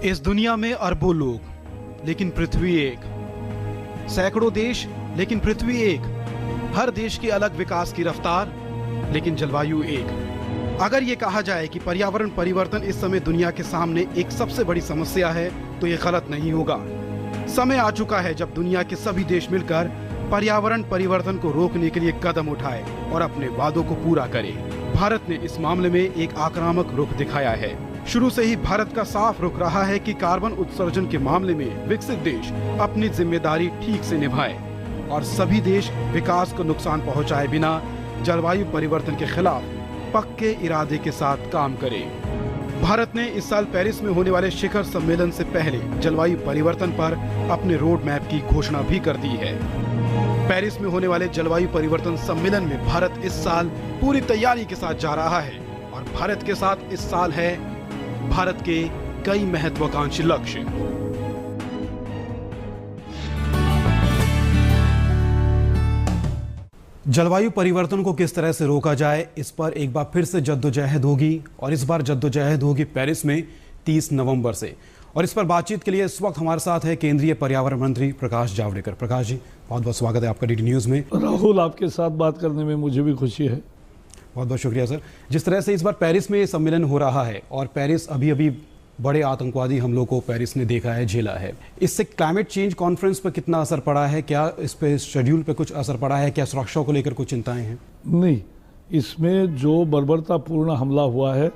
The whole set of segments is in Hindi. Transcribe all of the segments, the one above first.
इस दुनिया में अरबों लोग, लेकिन पृथ्वी एक। सैकड़ों देश, लेकिन पृथ्वी एक। हर देश की अलग विकास की रफ्तार, लेकिन जलवायु एक। अगर ये कहा जाए कि पर्यावरण परिवर्तन इस समय दुनिया के सामने एक सबसे बड़ी समस्या है, तो ये गलत नहीं होगा। समय आ चुका है जब दुनिया के सभी देश मिलकर पर्यावरण परिवर्तन को रोकने के लिए कदम उठाए और अपने वादों को पूरा करे। भारत ने इस मामले में एक आक्रामक रुख दिखाया है। शुरू से ही भारत का साफ रुख रहा है कि कार्बन उत्सर्जन के मामले में विकसित देश अपनी जिम्मेदारी ठीक से निभाए और सभी देश विकास को नुकसान पहुंचाए बिना जलवायु परिवर्तन के खिलाफ पक्के इरादे के साथ काम करे। भारत ने इस साल पेरिस में होने वाले शिखर सम्मेलन से पहले जलवायु परिवर्तन पर अपने रोड मैप की घोषणा भी कर दी है। पेरिस में होने वाले जलवायु परिवर्तन सम्मेलन में भारत इस साल पूरी तैयारी के साथ जा रहा है और भारत के साथ इस साल है भारत के कई महत्वाकांक्षी लक्ष्य। जलवायु परिवर्तन को किस तरह से रोका जाए, इस पर एक बार फिर से जद्दोजहद होगी और इस बार जद्दोजहद होगी पेरिस में 30 नवंबर से। और इस पर बातचीत के लिए इस वक्त हमारे साथ है केंद्रीय पर्यावरण मंत्री प्रकाश जावड़ेकर। प्रकाश जी, बहुत बहुत स्वागत है आपका डीडी न्यूज़ में। राहुल, आपके साथ बात करने में मुझे भी खुशी है। बहुत बहुत शुक्रिया सर। जिस तरह से इस बार पेरिस में सम्मेलन हो रहा है और पेरिस अभी बड़े आतंकवादी हमलों को पेरिस ने देखा है, झेला है, इससे क्लाइमेट चेंज कॉन्फ्रेंस पर कितना असर पड़ा है? क्या इस पे शेड्यूल पे कुछ असर पड़ा है? क्या सुरक्षा को लेकर कुछ चिंताएं हैं? नहीं, इसमें जो बर्बरतापूर्ण हमला हुआ है,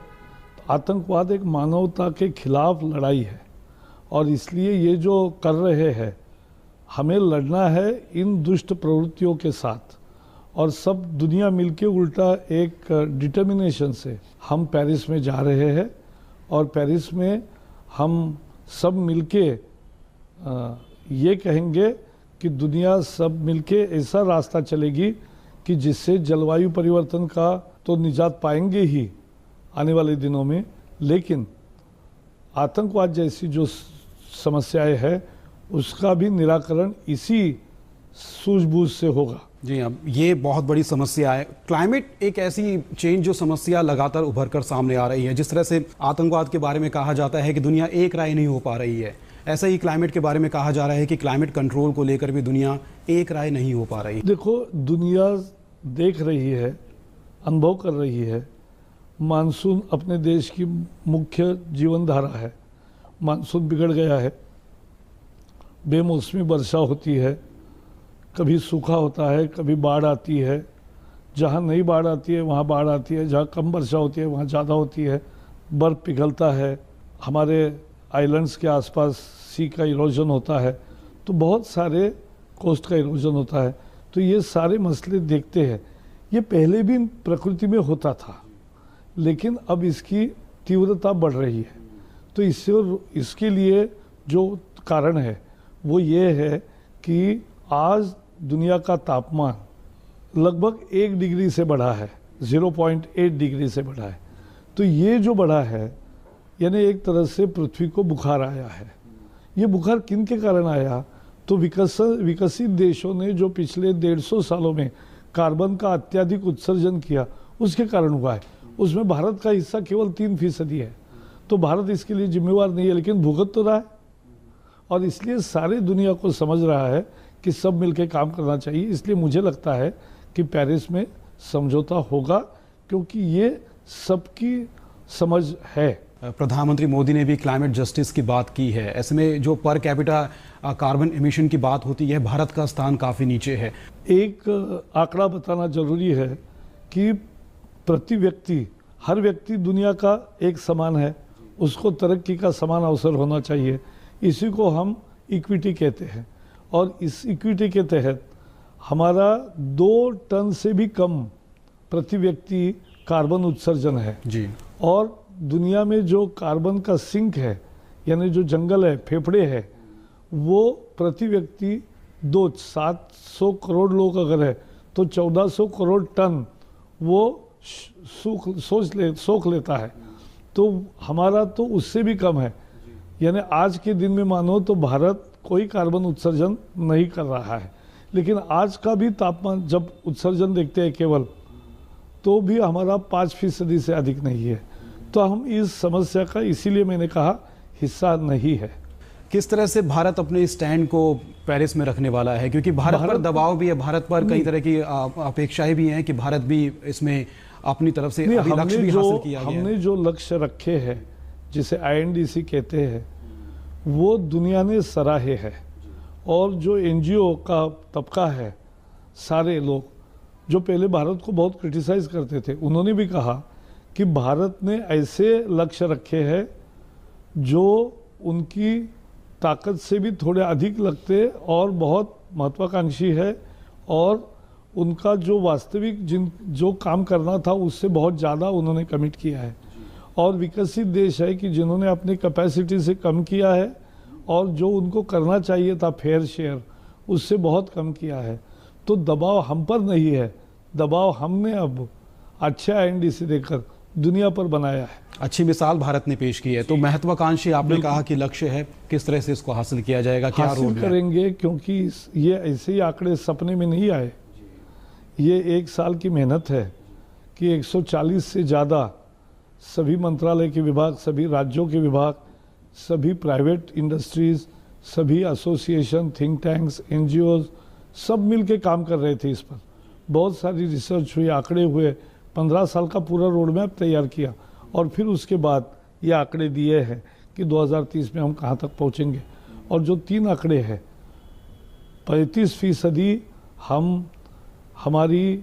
आतंकवाद एक मानवता के खिलाफ लड़ाई है और इसलिए ये जो कर रहे हैं, हमें लड़ना है इन दुष्ट प्रवृत्तियों के साथ और सब दुनिया मिलके उल्टा एक डिटर्मिनेशन से हम पेरिस में जा रहे हैं और पेरिस में हम सब मिलके ये कहेंगे कि दुनिया सब मिलके ऐसा रास्ता चलेगी कि जिससे जलवायु परिवर्तन का तो निजात पाएंगे ही आने वाले दिनों में, लेकिन आतंकवाद जैसी जो समस्याएं हैं उसका भी निराकरण इसी सूझबूझ से होगा। जी हाँ, ये बहुत बड़ी समस्या है। क्लाइमेट एक ऐसी चेंज जो समस्या लगातार उभर कर सामने आ रही है। जिस तरह से आतंकवाद के बारे में कहा जाता है कि दुनिया एक राय नहीं हो पा रही है, ऐसा ही क्लाइमेट के बारे में कहा जा रहा है कि क्लाइमेट कंट्रोल को लेकर भी दुनिया एक राय नहीं हो पा रही। देखो, दुनिया देख रही है, अनुभव कर रही है। मानसून अपने देश की मुख्य जीवन धारा है। मानसून बिगड़ गया है, बेमौसमी वर्षा होती है, कभी सूखा होता है, कभी बाढ़ आती है। जहाँ नहीं बाढ़ आती है वहाँ बाढ़ आती है, जहाँ कम वर्षा होती है वहाँ ज़्यादा होती है। बर्फ़ पिघलता है, हमारे आइलैंड्स के आसपास सी का इरोजन होता है, तो बहुत सारे कोस्ट का इरोजन होता है। तो ये सारे मसले देखते हैं। ये पहले भी प्रकृति में होता था, लेकिन अब इसकी तीव्रता बढ़ रही है। तो इसके लिए जो कारण है वो ये है कि आज दुनिया का तापमान लगभग 1 डिग्री से बढ़ा है, 0.8 डिग्री से बढ़ा है। तो ये जो बढ़ा है, यानी एक तरह से पृथ्वी को बुखार आया है। ये बुखार किन के कारण आया? तो विकसित देशों ने जो पिछले 150 सालों में कार्बन का अत्यधिक उत्सर्जन किया, उसके कारण हुआ है। उसमें भारत का हिस्सा केवल 3% है। तो भारत इसके लिए जिम्मेवार नहीं है, लेकिन भुगत तो रहा है और इसलिए सारे दुनिया को समझ रहा है कि सब मिलकर काम करना चाहिए। इसलिए मुझे लगता है कि पेरिस में समझौता होगा, क्योंकि ये सबकी समझ है। प्रधानमंत्री मोदी ने भी क्लाइमेट जस्टिस की बात की है। ऐसे में जो पर कैपिटा कार्बन एमिशन की बात होती है, भारत का स्थान काफ़ी नीचे है। एक आंकड़ा बताना जरूरी है कि प्रति व्यक्ति, हर व्यक्ति दुनिया का एक समान है, उसको तरक्की का समान अवसर होना चाहिए। इसी को हम इक्विटी कहते हैं और इस इक्विटी के तहत हमारा 2 टन से भी कम प्रति व्यक्ति कार्बन उत्सर्जन है जी। और दुनिया में जो कार्बन का सिंक है, यानी जो जंगल है, फेफड़े है, वो प्रति व्यक्ति 700 करोड़ लोग अगर है तो 1400 करोड़ टन वो सोख लेता है। तो हमारा तो उससे भी कम है। यानी आज के दिन में मानो तो भारत कोई कार्बन उत्सर्जन नहीं कर रहा है, लेकिन आज का भी तापमान जब उत्सर्जन देखते हैं केवल, तो भी हमारा 5% से अधिक नहीं है। तो हम इस समस्या का, इसीलिए मैंने कहा हिस्सा नहीं है। किस तरह से भारत अपने स्टैंड को पेरिस में रखने वाला है, क्योंकि भारत पर दबाव भी है, भारत पर कई तरह की अपेक्षाएं भी हैं कि भारत भी इसमें अपनी तरफ से अभी लक्ष्य भी हासिल किया गया है। हमने जो लक्ष्य रखे हैं, जिसे INDC कहते हैं, वो दुनिया ने सराहे है। और जो NGO का तबका है, सारे लोग जो पहले भारत को बहुत क्रिटिसाइज करते थे, उन्होंने भी कहा कि भारत ने ऐसे लक्ष्य रखे हैं जो उनकी ताकत से भी थोड़े अधिक लगते और बहुत महत्वाकांक्षी है, और उनका जो वास्तविक जो काम करना था उससे बहुत ज़्यादा उन्होंने कमिट किया है। और विकसित देश है कि जिन्होंने अपनी कैपेसिटी से कम किया है और जो उनको करना चाहिए था फेयर शेयर, उससे बहुत कम किया है। तो दबाव हम पर नहीं है, दबाव हमने अब अच्छे INDC देकर दुनिया पर बनाया है। अच्छी मिसाल भारत ने पेश की है। तो महत्वाकांक्षी आपने कहा कि लक्ष्य है, किस तरह से इसको हासिल किया जाएगा, क्या हासिल करेंगे? क्योंकि ये ऐसे ही आंकड़े सपने में नहीं आए, ये 1 साल की मेहनत है कि 140 से ज़्यादा सभी मंत्रालय के विभाग, सभी राज्यों के विभाग, सभी प्राइवेट इंडस्ट्रीज, सभी एसोसिएशन, थिंक टैंक्स, NGOs सब मिल के काम कर रहे थे इस पर। बहुत सारी रिसर्च हुई, आंकड़े हुए, 15 साल का पूरा रोड मैप तैयार किया और फिर उसके बाद ये आंकड़े दिए हैं कि 2030 में हम कहाँ तक पहुँचेंगे। और जो 3 आंकड़े हैं, 35% हम हमारी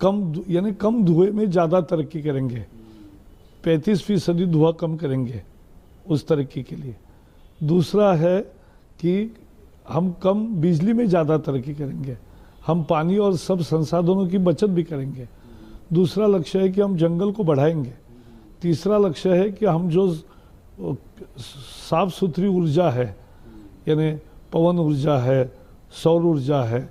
कम धुएं में ज़्यादा तरक्की करेंगे, 35% धुआं कम करेंगे उस तरक्की के लिए। दूसरा है कि हम कम बिजली में ज़्यादा तरक्की करेंगे, हम पानी और सब संसाधनों की बचत भी करेंगे। दूसरा लक्ष्य है कि हम जंगल को बढ़ाएंगे। तीसरा लक्ष्य है कि हम जो साफ सुथरी ऊर्जा है, यानी पवन ऊर्जा है, सौर ऊर्जा है,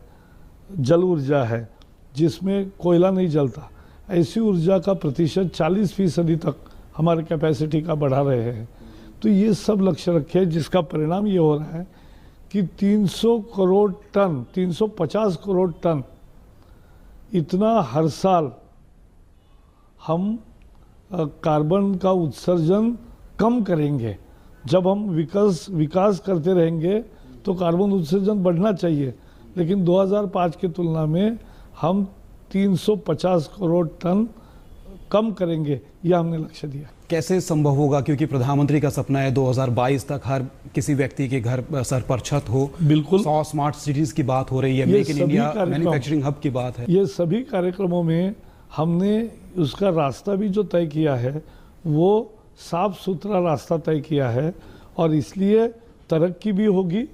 जल ऊर्जा है, जिसमें कोयला नहीं जलता, ऐसी ऊर्जा का प्रतिशत 40% तक हमारे कैपेसिटी का बढ़ा रहे हैं। तो ये सब लक्ष्य रखे, जिसका परिणाम ये हो रहा है कि 300 करोड़ टन, 350 करोड़ टन इतना हर साल हम कार्बन का उत्सर्जन कम करेंगे। जब हम विकास करते रहेंगे तो कार्बन उत्सर्जन बढ़ना चाहिए, लेकिन 2005 की तुलना में हम 350 करोड़ टन कम करेंगे, यह हमने लक्ष्य दिया। कैसे संभव होगा, क्योंकि प्रधानमंत्री का सपना है 2022 तक हर किसी व्यक्ति के घर सर पर छत हो। बिल्कुल 100 स्मार्ट सिटीज की बात हो रही है, make in India manufacturing hub की बात है। ये सभी कार्यक्रमों में हमने उसका रास्ता भी जो तय किया है वो साफ सुथरा रास्ता तय किया है, और इसलिए तरक्की भी होगी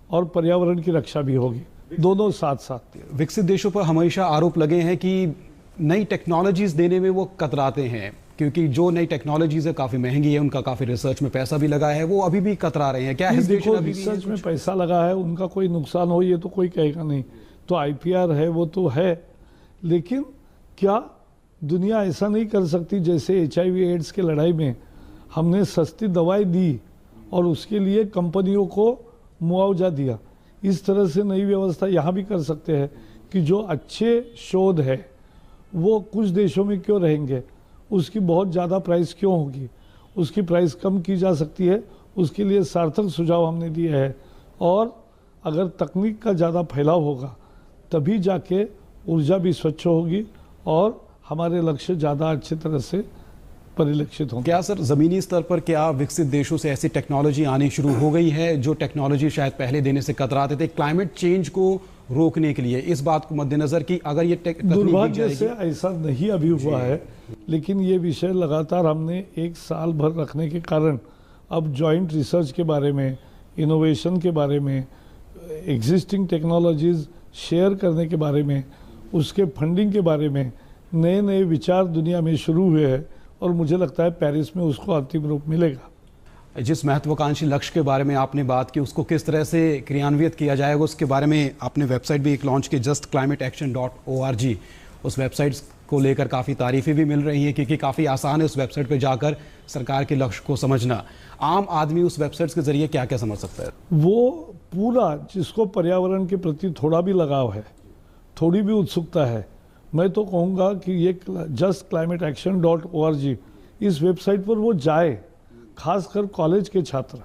और पर्यावरण की रक्षा भी होगी, दोनों साथ साथ। विकसित देशों पर हमेशा आरोप लगे हैं कि नई टेक्नोलॉजीज देने में वो कतराते हैं, क्योंकि जो नई टेक्नोलॉजीज है काफ़ी महंगी है, उनका काफ़ी रिसर्च में पैसा भी लगा है, वो अभी भी कतरा रहे हैं। क्या देखो, रिसर्च में पैसा लगा है, उनका कोई नुकसान हो ये तो कोई कहेगा नहीं। तो IPR है, वो तो है, लेकिन क्या दुनिया ऐसा नहीं कर सकती जैसे HIV एड्स के लड़ाई में हमने सस्ती दवाई दी और उसके लिए कंपनियों को मुआवजा दिया? इस तरह से नई व्यवस्था यहाँ भी कर सकते हैं कि जो अच्छे शोध है वो कुछ देशों में क्यों रहेंगे, उसकी बहुत ज़्यादा प्राइस क्यों होगी, उसकी प्राइस कम की जा सकती है। उसके लिए सार्थक सुझाव हमने दिए हैं, और अगर तकनीक का ज़्यादा फैलाव होगा तभी जाके ऊर्जा भी स्वच्छ होगी और हमारे लक्ष्य ज़्यादा अच्छी तरह से परिलक्षित होंगे। क्या सर ज़मीनी स्तर पर क्या विकसित देशों से ऐसी टेक्नोलॉजी आनी शुरू हो गई है जो टेक्नोलॉजी शायद पहले देने से कतराते थे, क्लाइमेट चेंज को रोकने के लिए? इस बात को मद्देनजर कि अगर ये दुर्भाग्य से ऐसा नहीं अभी हुआ है, लेकिन ये विषय लगातार हमने 1 साल भर रखने के कारण अब जॉइंट रिसर्च के बारे में, इनोवेशन के बारे में, एग्जिस्टिंग टेक्नोलॉजीज शेयर करने के बारे में, उसके फंडिंग के बारे में नए नए विचार दुनिया में शुरू हुए हैं, और मुझे लगता है पेरिस में उसको अंतिम रूप मिलेगा। जिस महत्वाकांक्षी लक्ष्य के बारे में आपने बात की, उसको किस तरह से क्रियान्वित किया जाएगा, उसके बारे में आपने वेबसाइट भी एक लॉन्च की, justclimateaction.org। उस वेबसाइट को लेकर काफ़ी तारीफ़ें भी मिल रही हैं, क्योंकि काफ़ी आसान है उस वेबसाइट पर जाकर सरकार के लक्ष्य को समझना। आम आदमी उस वेबसाइट के जरिए क्या क्या समझ सकता है? वो पूरा, जिसको पर्यावरण के प्रति थोड़ा भी लगाव है, थोड़ी भी उत्सुकता है, मैं तो कहूँगा कि ये justclimateaction.org इस वेबसाइट पर वो जाए, खासकर कॉलेज के छात्र,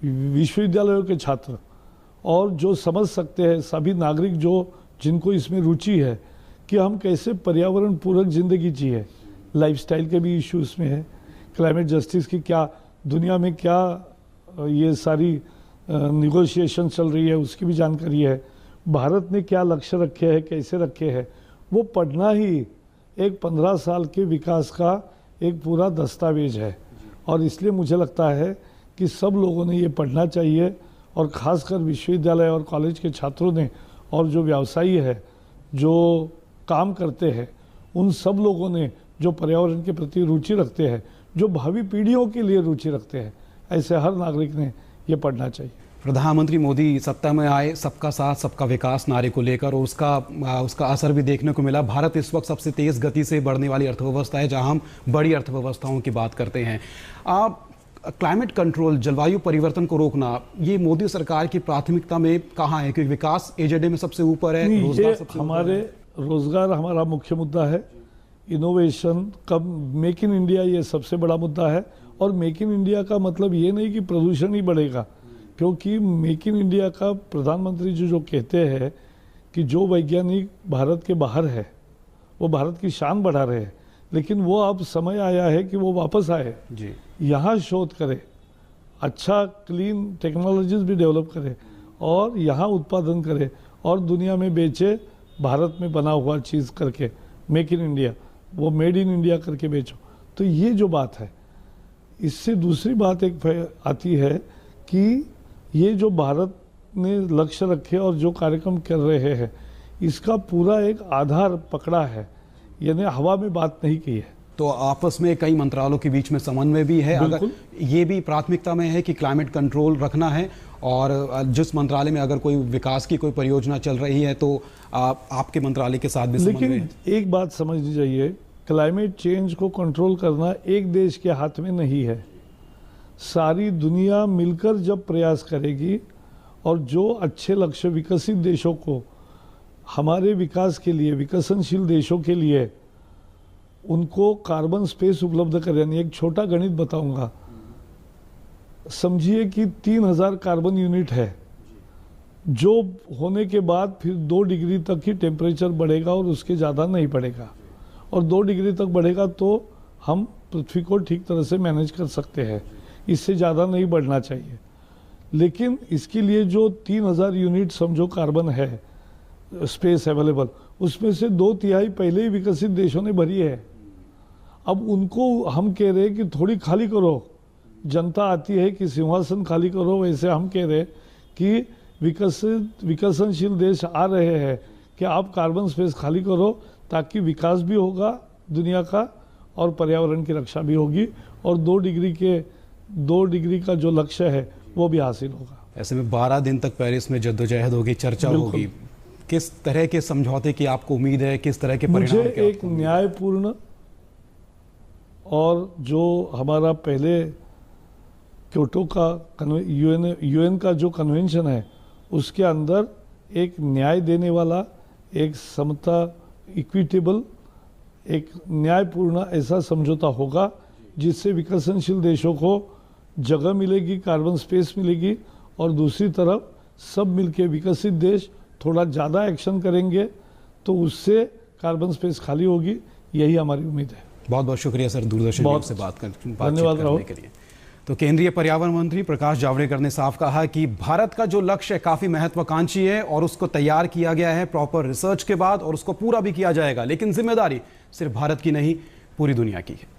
विश्वविद्यालयों के छात्र और जो समझ सकते हैं सभी नागरिक जिनको इसमें रुचि है कि हम कैसे पर्यावरण पूरक ज़िंदगी जिए। लाइफस्टाइल के भी इशू इसमें है, क्लाइमेट जस्टिस की क्या दुनिया में क्या ये सारी निगोशिएशन चल रही है उसकी भी जानकारी है, भारत ने क्या लक्ष्य रखे हैं, कैसे रखे हैं, वो पढ़ना ही एक 15 साल के विकास का एक पूरा दस्तावेज है। और इसलिए मुझे लगता है कि सब लोगों ने ये पढ़ना चाहिए और ख़ासकर विश्वविद्यालय और कॉलेज के छात्रों ने और जो व्यवसायी है, जो काम करते हैं, उन सब लोगों ने जो पर्यावरण के प्रति रुचि रखते हैं, जो भावी पीढ़ियों के लिए रुचि रखते हैं, ऐसे हर नागरिक ने ये पढ़ना चाहिए। प्रधानमंत्री मोदी सत्ता में आए सबका साथ सबका विकास नारे को लेकर और उसका असर भी देखने को मिला। भारत इस वक्त सबसे तेज़ गति से बढ़ने वाली अर्थव्यवस्था है, जहां हम बड़ी अर्थव्यवस्थाओं की बात करते हैं। क्लाइमेट कंट्रोल, जलवायु परिवर्तन को रोकना, ये मोदी सरकार की प्राथमिकता में कहाँ है? क्योंकि विकास एजेंडे में सबसे ऊपर है, रोजगार सबसे हमारे रोजगार हमारा मुख्य मुद्दा है, इनोवेशन कब मेक इन इंडिया ये सबसे बड़ा मुद्दा है। और मेक इन इंडिया का मतलब ये नहीं कि प्रदूषण ही बढ़ेगा, क्योंकि मेक इन इंडिया का प्रधानमंत्री जो कहते हैं कि जो वैज्ञानिक भारत के बाहर है वो भारत की शान बढ़ा रहे हैं, लेकिन वो अब समय आया है कि वो वापस आए जी, यहाँ शोध करे, अच्छा क्लीन टेक्नोलॉजीज भी डेवलप करे और यहाँ उत्पादन करे और दुनिया में बेचे, भारत में बना हुआ चीज़ करके, मेक इन इंडिया, वो मेड इन इंडिया करके बेचो। तो ये जो बात है, इससे दूसरी बात एक आती है कि ये जो भारत ने लक्ष्य रखे और जो कार्यक्रम कर रहे हैं, इसका पूरा एक आधार पकड़ा है, यानी हवा में बात नहीं की है। तो आपस में कई मंत्रालयों के बीच में समन्वय भी है, अगर ये भी प्राथमिकता में है कि क्लाइमेट कंट्रोल रखना है और जिस मंत्रालय में अगर कोई विकास की कोई परियोजना चल रही है तो आपके मंत्रालय के साथ भी समन्वय है। लेकिन एक बात समझनी चाहिए, क्लाइमेट चेंज को कंट्रोल करना एक देश के हाथ में नहीं है, सारी दुनिया मिलकर जब प्रयास करेगी और जो अच्छे लक्ष्य विकसित देशों को, हमारे विकास के लिए, विकसनशील देशों के लिए उनको कार्बन स्पेस उपलब्ध करें। यानी एक छोटा गणित बताऊंगा, समझिए कि 3000 कार्बन यूनिट है, जो होने के बाद फिर 2 डिग्री तक ही टेम्परेचर बढ़ेगा और उसके ज़्यादा नहीं बढ़ेगा, और 2 डिग्री तक बढ़ेगा तो हम पृथ्वी को ठीक तरह से मैनेज कर सकते हैं, इससे ज़्यादा नहीं बढ़ना चाहिए। लेकिन इसके लिए जो 3000 यूनिट समझो कार्बन है स्पेस अवेलेबल, उसमें से 2/3 पहले ही विकसित देशों ने भरी है। अब उनको हम कह रहे हैं कि थोड़ी खाली करो, जनता आती है कि सिंहासन खाली करो, वैसे हम कह रहे हैं कि विकसनशील देश आ रहे हैं कि आप कार्बन स्पेस खाली करो, ताकि विकास भी होगा दुनिया का और पर्यावरण की रक्षा भी होगी और 2 डिग्री का जो लक्ष्य है वो भी हासिल होगा। ऐसे में 12 दिन तक पेरिस में जद्दोजहद होगी, चर्चा होगी, किस तरह के समझौते की आपको उम्मीद है, किस तरह के परिणाम? मुझे एक न्यायपूर्ण और जो हमारा पहले क्योटो का यूएन का जो कन्वेंशन है उसके अंदर एक न्याय देने वाला, एक समता, इक्विटेबल, एक न्यायपूर्ण ऐसा समझौता होगा जिससे विकसनशील देशों को जगह मिलेगी, कार्बन स्पेस मिलेगी और दूसरी तरफ सब मिलके विकसित देश थोड़ा ज़्यादा एक्शन करेंगे तो उससे कार्बन स्पेस खाली होगी। यही हमारी उम्मीद है। बहुत बहुत शुक्रिया सर, दूरदर्शन न्यूज़ से बातचीत करने के लिए। तो केंद्रीय पर्यावरण मंत्री प्रकाश जावड़ेकर ने साफ कहा कि भारत का जो लक्ष्य काफ़ी महत्वाकांक्षी है और उसको तैयार किया गया है प्रॉपर रिसर्च के बाद और उसको पूरा भी किया जाएगा, लेकिन जिम्मेदारी सिर्फ भारत की नहीं पूरी दुनिया की है।